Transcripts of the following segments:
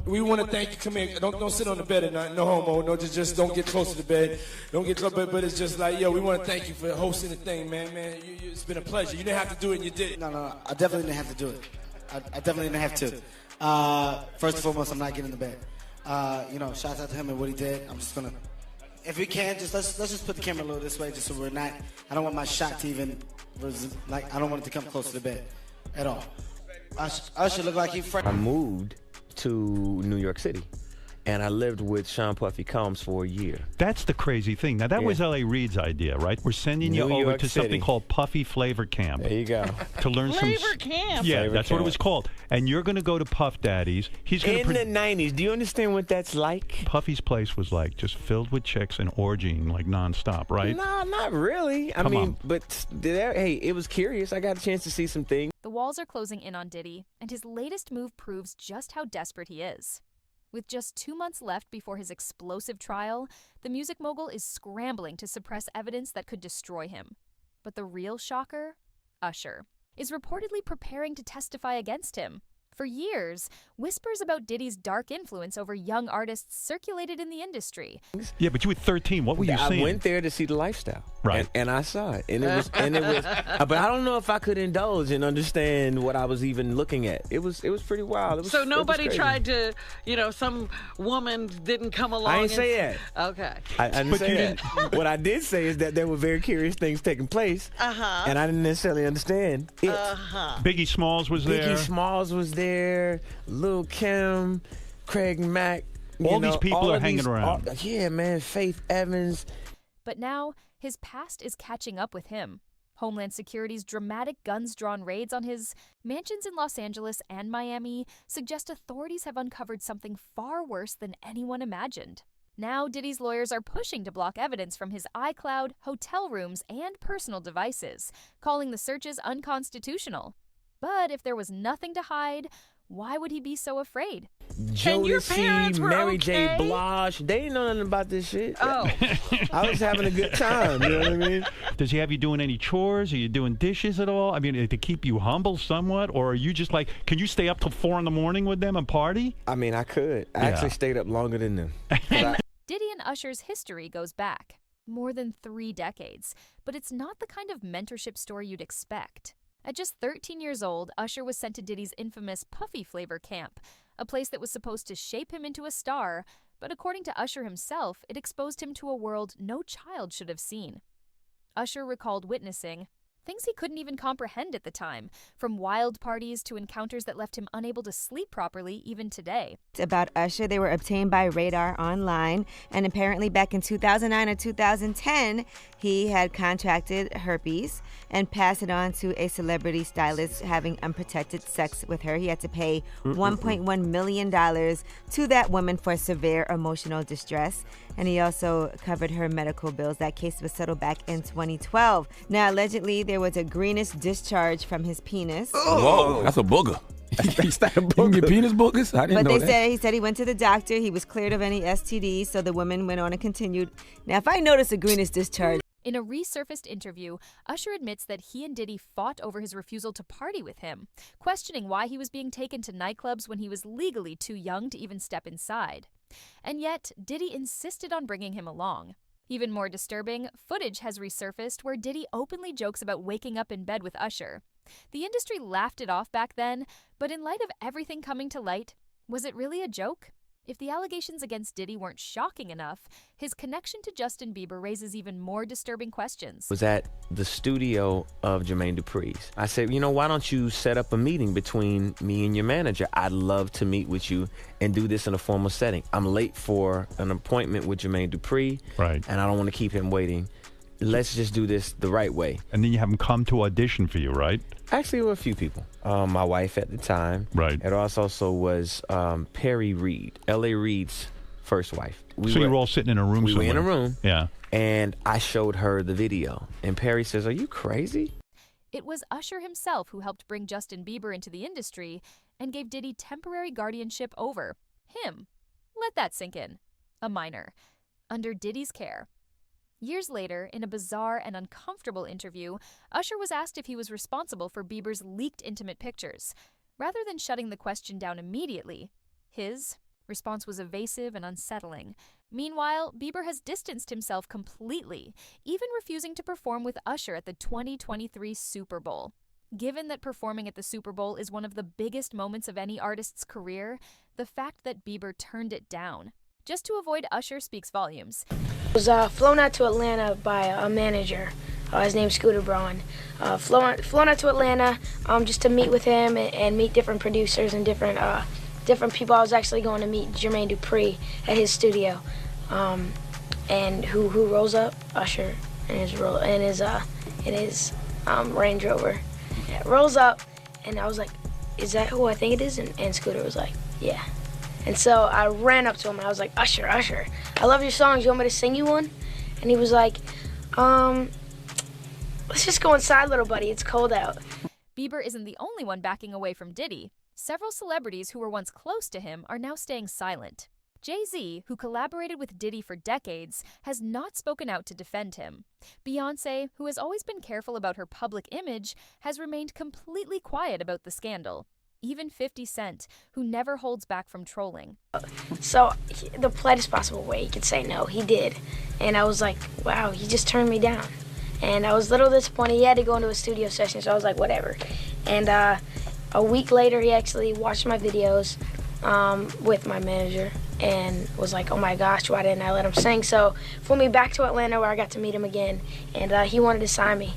we want to thank you. Come here. Don't sit on the bed at night. No homo. No, just don't get close to the bed. Don't get close. But it's just like, yo, we want to thank you for hosting the thing, man. It's been a pleasure. You didn't have to do it, and you did it. No, I definitely didn't have to do it. I definitely didn't have to. First and foremost, I'm not getting in the bed. Shout out to him and what he did. I'm just gonna, if we can, let's just put the camera a little this way, just so we're not. I don't want my shot to even, I don't want it to come close to the bed, at all. Usher look like he. I moved to New York City, and I lived with Sean Puffy Combs for a year. That's the crazy thing. Now, that was L.A. Reid's idea, right? We're sending you over to something called Puffy Flavor Camp. There you go. To learn Flavor Camp. Yeah, Flavor that's Camp. what it was called. And you're going to go to Puff Daddy's. He's going In the 90s, do you understand what that's like? Puffy's place was like just filled with chicks and orgying like nonstop, right? No, not really. I mean, but hey, it was curious. I got a chance to see some things. The walls are closing in on Diddy, and his latest move proves just how desperate he is. With just 2 months left before his explosive trial, the music mogul is scrambling to suppress evidence that could destroy him. But the real shocker, Usher, is reportedly preparing to testify against him. For years, whispers about Diddy's dark influence over young artists circulated in the industry. Yeah, but you were 13. What were you seeing? I went there to see the lifestyle, right? And I saw it, and it was, but I don't know if I could indulge and understand what I was even looking at. It was pretty wild. So nobody tried to, some woman didn't come along. I didn't say that. Okay. I didn't say that. What I did say is that there were very curious things taking place, and I didn't necessarily understand it. Biggie Smalls was there. Biggie Smalls was there. Lil' Kim, Craig Mack. All these people are hanging around. Yeah, man. Faith Evans. But now, his past is catching up with him. Homeland Security's dramatic guns-drawn raids on his mansions in Los Angeles and Miami suggest authorities have uncovered something far worse than anyone imagined. Now, Diddy's lawyers are pushing to block evidence from his iCloud, hotel rooms, and personal devices, calling the searches unconstitutional. But if there was nothing to hide, why would he be so afraid? Jodeci, Mary J. Blige, they didn't know nothing about this shit. Oh. I was having a good time, you know what I mean? Does he have you doing any chores? Are you doing dishes at all? I mean, to keep you humble somewhat? Or are you just like, can you stay up till 4 a.m. with them and party? I mean, I could. I actually stayed up longer than them. Diddy and Usher's history goes back more than 3 decades, but it's not the kind of mentorship story you'd expect. At just 13 years old, Usher was sent to Diddy's infamous Puffy Flavor Camp, a place that was supposed to shape him into a star, but according to Usher himself, it exposed him to a world no child should have seen. Usher recalled witnessing things he couldn't even comprehend at the time, from wild parties to encounters that left him unable to sleep properly even today. About Usher, they were obtained by Radar Online, and apparently back in 2009 or 2010, he had contracted herpes and passed it on to a celebrity stylist having unprotected sex with her. He had to pay $1.1 million to that woman for severe emotional distress, and he also covered her medical bills. That case was settled back in 2012. Now, allegedly, there was a greenish discharge from his penis. Whoa, that's a booger. Is that a You can get booger? penis boogers? I didn't know that. He said he went to the doctor. He was cleared of any STDs, so the woman went on and continued. Now, if I notice a greenish discharge. In a resurfaced interview, Usher admits that he and Diddy fought over his refusal to party with him, questioning why he was being taken to nightclubs when he was legally too young to even step inside. And yet, Diddy insisted on bringing him along. Even more disturbing, footage has resurfaced where Diddy openly jokes about waking up in bed with Usher. The industry laughed it off back then, but in light of everything coming to light, was it really a joke? If the allegations against Diddy weren't shocking enough, his connection to Justin Bieber raises even more disturbing questions. Was at the studio of Jermaine Dupri's. I said, why don't you set up a meeting between me and your manager? I'd love to meet with you and do this in a formal setting. I'm late for an appointment with Jermaine Dupri, right? And I don't want to keep him waiting. Let's just do this the right way. And then you have him come to audition for you, right? Actually, there were a few people. My wife at the time. Right. It also was Perry Reed, L.A. Reid's first wife. You were all sitting in a room somewhere. We were in a room. Yeah. And I showed her the video. And Perry says, "Are you crazy?" It was Usher himself who helped bring Justin Bieber into the industry and gave Diddy temporary guardianship over him. Let that sink in. A minor. Under Diddy's care. Years later, in a bizarre and uncomfortable interview, Usher was asked if he was responsible for Bieber's leaked intimate pictures. Rather than shutting the question down immediately, his Response was evasive and unsettling. Meanwhile, Bieber has distanced himself completely, even refusing to perform with Usher at the 2023 Super Bowl. Given that performing at the Super Bowl is one of the biggest moments of any artist's career, the fact that Bieber turned it down, just to avoid Usher, speaks volumes. I was flown out to Atlanta by a manager. His name's Scooter Braun. Flown out to Atlanta just to meet with him and meet different producers and different people. I was actually going to meet Jermaine Dupri at his studio. And who rolls up? Usher in his Range Rover. Yeah, rolls up, and I was like, "Is that who I think it is?" And Scooter was like, "Yeah." And so I ran up to him and I was like, Usher, I love your songs. You want me to sing you one? And he was like, let's just go inside, little buddy. It's cold out. Bieber isn't the only one backing away from Diddy. Several celebrities who were once close to him are now staying silent. Jay-Z, who collaborated with Diddy for decades, has not spoken out to defend him. Beyoncé, who has always been careful about her public image, has remained completely quiet about the scandal. Even 50 Cent, who never holds back from trolling. So the politest possible way he could say no, he did. And I was like, wow, he just turned me down. And I was a little disappointed. He had to go into a studio session, so I was like, whatever. And a week later, he actually watched my videos with my manager and was like, oh my gosh, why didn't I let him sing? So flew me back to Atlanta where I got to meet him again, and he wanted to sign me.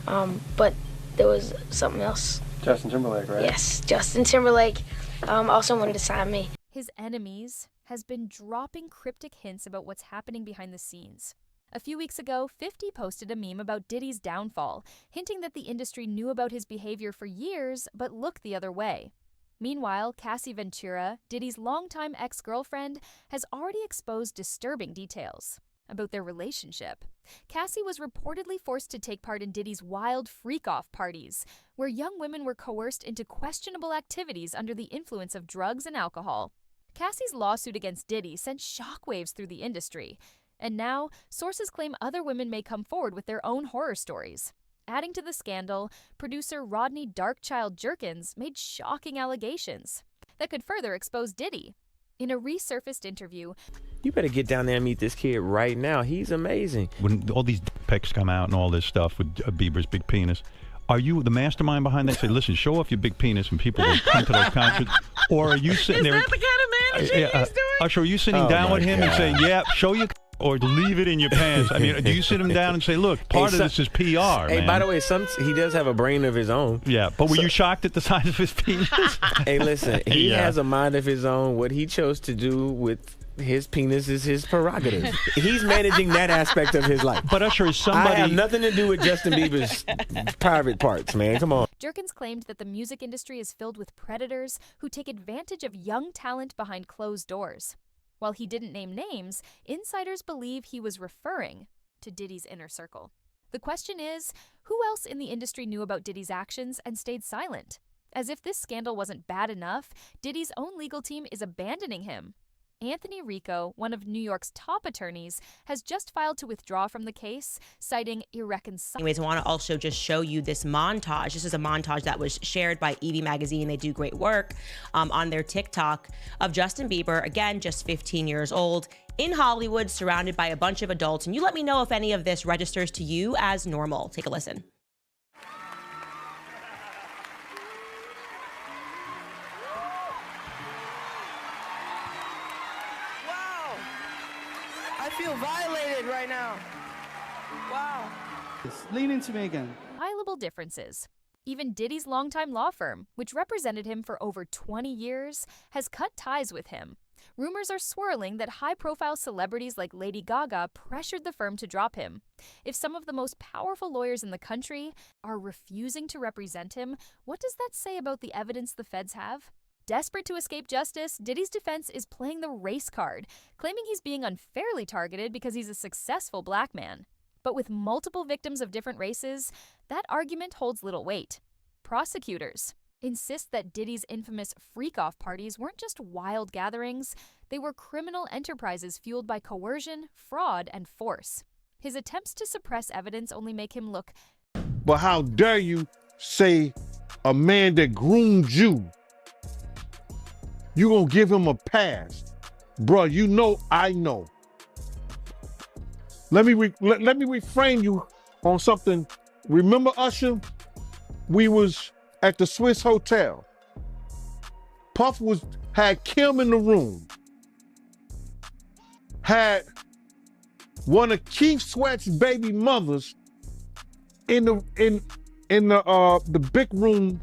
But there was something else. Justin Timberlake, right? Yes, Justin Timberlake also wanted to sign me. His enemies has been dropping cryptic hints about what's happening behind the scenes. A few weeks ago, 50 posted a meme about Diddy's downfall, hinting that the industry knew about his behavior for years but looked the other way. Meanwhile, Cassie Ventura, Diddy's longtime ex-girlfriend, has already exposed disturbing details about their relationship. Cassie was reportedly forced to take part in Diddy's wild freak-off parties, where young women were coerced into questionable activities under the influence of drugs and alcohol. Cassie's lawsuit against Diddy sent shockwaves through the industry, and now sources claim other women may come forward with their own horror stories. Adding to the scandal, producer Rodney Darkchild Jerkins made shocking allegations that could further expose Diddy. In a resurfaced interview, you better get down there and meet this kid right now. He's amazing. When all these pics come out and all this stuff with Bieber's big penis, are you the mastermind behind that? Say, listen, show off your big penis when people will come to those concerts. Or are you sitting there? Is that the kind of managing he's doing? Usher, are you sitting down with him and saying, yeah, show your or leave it in your pants? I mean, do you sit him down and say, look, part of this is PR, Hey, man. by the way, he does have a brain of his own. Yeah, but were you shocked at the size of his penis? Hey, listen, he has a mind of his own. What he chose to do with his penis is his prerogative. He's managing that aspect of his life. But Usher is somebody... I have nothing to do with Justin Bieber's private parts, man. Come on. Jerkins claimed that the music industry is filled with predators who take advantage of young talent behind closed doors. While he didn't name names, insiders believe he was referring to Diddy's inner circle. The question is, who else in the industry knew about Diddy's actions and stayed silent? As if this scandal wasn't bad enough, Diddy's own legal team is abandoning him. Anthony Rico, one of New York's top attorneys, has just filed to withdraw from the case, citing irreconcilable. Anyways, I want to also just show you this montage. This is a montage that was shared by Evie Magazine. They do great work on their TikTok of Justin Bieber, again, just 15 years old, in Hollywood, surrounded by a bunch of adults. And you let me know if any of this registers to you as normal. Take a listen. I feel violated right now. Wow. Lean into me again. Viable differences. Even Diddy's longtime law firm, which represented him for over 20 years, has cut ties with him. Rumors are swirling that high-profile celebrities like Lady Gaga pressured the firm to drop him. If some of the most powerful lawyers in the country are refusing to represent him, what does that say about the evidence the feds have? Desperate to escape justice, Diddy's defense is playing the race card, claiming he's being unfairly targeted because he's a successful black man. But with multiple victims of different races, that argument holds little weight. Prosecutors insist that Diddy's infamous freak-off parties weren't just wild gatherings, they were criminal enterprises fueled by coercion, fraud, and force. His attempts to suppress evidence only make him look... But how dare you say a man that groomed you you gonna give him a pass. Bruh, you know I know. Let me reframe you on something. Remember Usher? We was at the Swiss Hotel. Puff had Kim in the room. Had one of Keith Sweat's baby mothers in the big room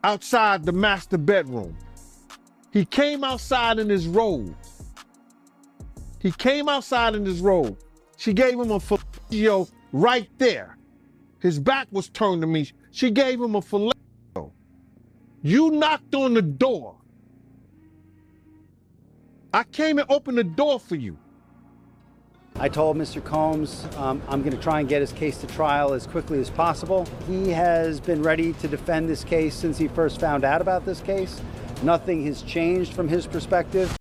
outside the master bedroom. He came outside in his robe. She gave him a fellatio right there. His back was turned to me. She gave him a fellatio. You knocked on the door. I came and opened the door for you. I told Mr. Combs I'm going to try and get his case to trial as quickly as possible. He has been ready to defend this case since he first found out about this case. Nothing has changed from his perspective.